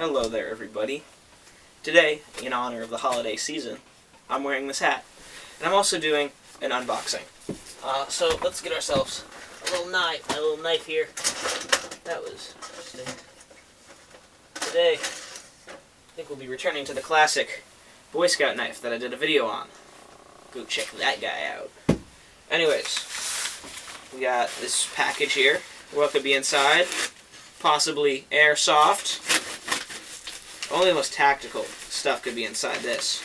Hello there, everybody. Today, in honor of the holiday season, I'm wearing this hat. And I'm also doing an unboxing. So let's get ourselves a little knife, my little knife here. That was interesting. Today, I think we'll be returning to the classic Boy Scout knife that I did a video on. Go check that guy out. Anyways, we got this package here. What could be inside? Possibly Airsoft. Only the most tactical stuff could be inside this.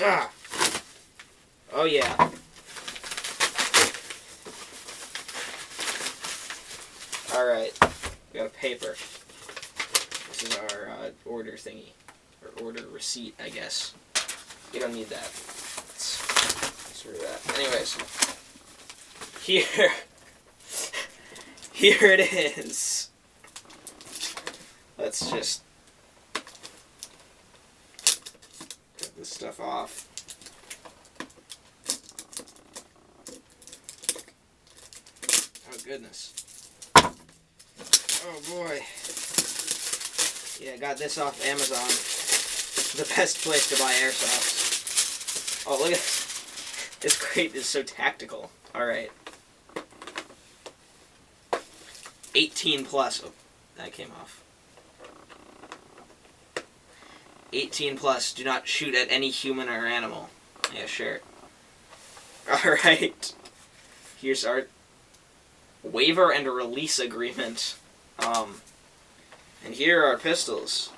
Ah. Oh yeah. Alright, we got a paper. This is our order thingy. Or order receipt, I guess. You don't need that. Let's screw that. Anyways. Here it is. Let's just get this stuff off. Oh goodness. Oh boy. Yeah, got this off Amazon. The best place to buy Airsoft. Oh, look at this. This crate is so tactical. Alright. 18 plus. Oh, that came off. 18 plus. Do not shoot at any human or animal. Yeah, sure. Alright. Here's our waiver and release agreement. And here are our pistols.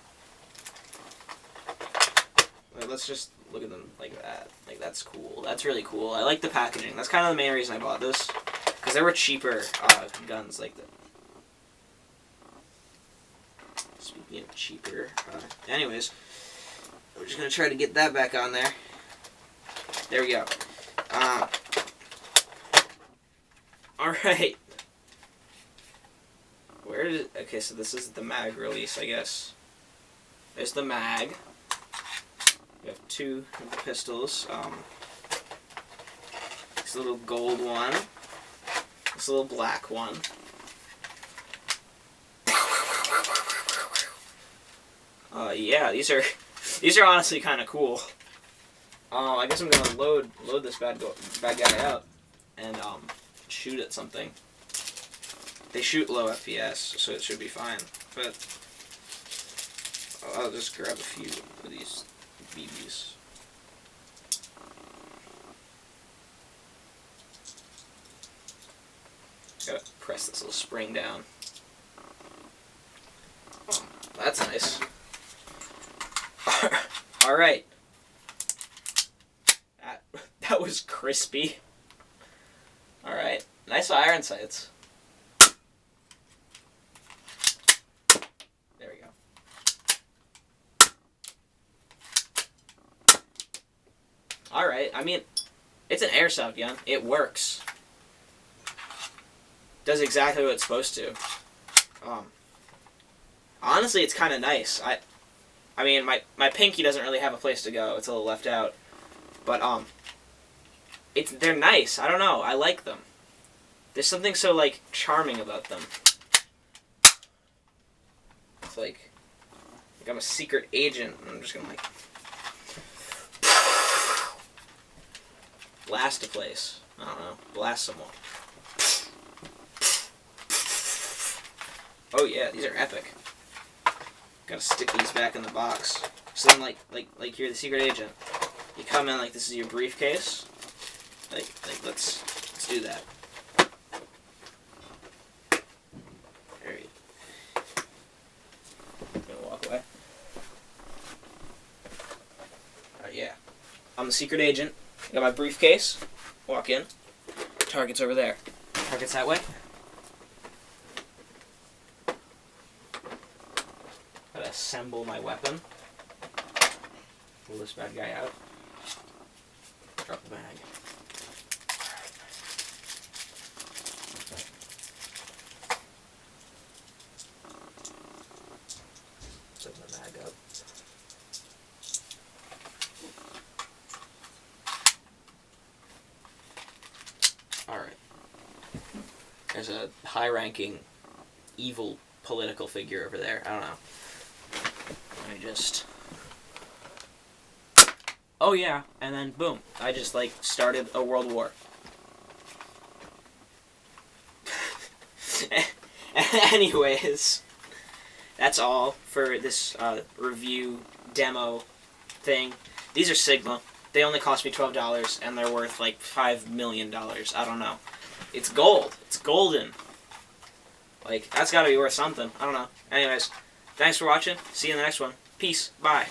Let's just look at them like that. Like, that's cool. That's really cool. I like the packaging. That's kind of the main reason I bought this. Because there were cheaper guns like that. Speaking of cheaper. Anyways, we're just going to try to get that back on there. There we go. Alright. Where is it? Okay, so this is the mag release, I guess. There's the mag. We have two of the pistols. This little gold one. This little black one. Yeah, these are honestly kind of cool. I guess I'm gonna load this bad guy up and shoot at something. They shoot low FPS, so it should be fine. But I'll just grab a few of these BBs. Gotta press this little spring down. Oh, that's nice. Alright. That was crispy. Alright. Nice iron sights. There we go. Alright, I mean, it's an airsoft gun. It works. Does exactly what it's supposed to. Honestly, it's kind of nice. I mean, my pinky doesn't really have a place to go. It's a little left out. But, they're nice. I don't know. I like them. There's something so, like, charming about them. It's like I'm a secret agent, and I'm just gonna, like, blast a place. I don't know. Blast someone. Oh, yeah. These are epic. Gotta stick these back in the box. So then, like you're the secret agent. You come in like this is your briefcase. Like let's do that. There you go. I'm gonna walk away. Yeah. I'm the secret agent. I got my briefcase. Walk in. Target's over there. Target's that way. Assemble my weapon. Pull this bad guy out. Drop the bag. Set the bag up. Alright. There's a high-ranking evil political figure over there. I don't know. I just... Oh yeah, and then boom, I just like started a world war. Anyways, that's all for this review demo thing. These are Sigma. They only cost me $12, and they're worth like $5 million. I don't know. It's gold. It's golden. Like, that's gotta be worth something. I don't know. Anyways, thanks for watching. See you in the next one. Peace. Bye.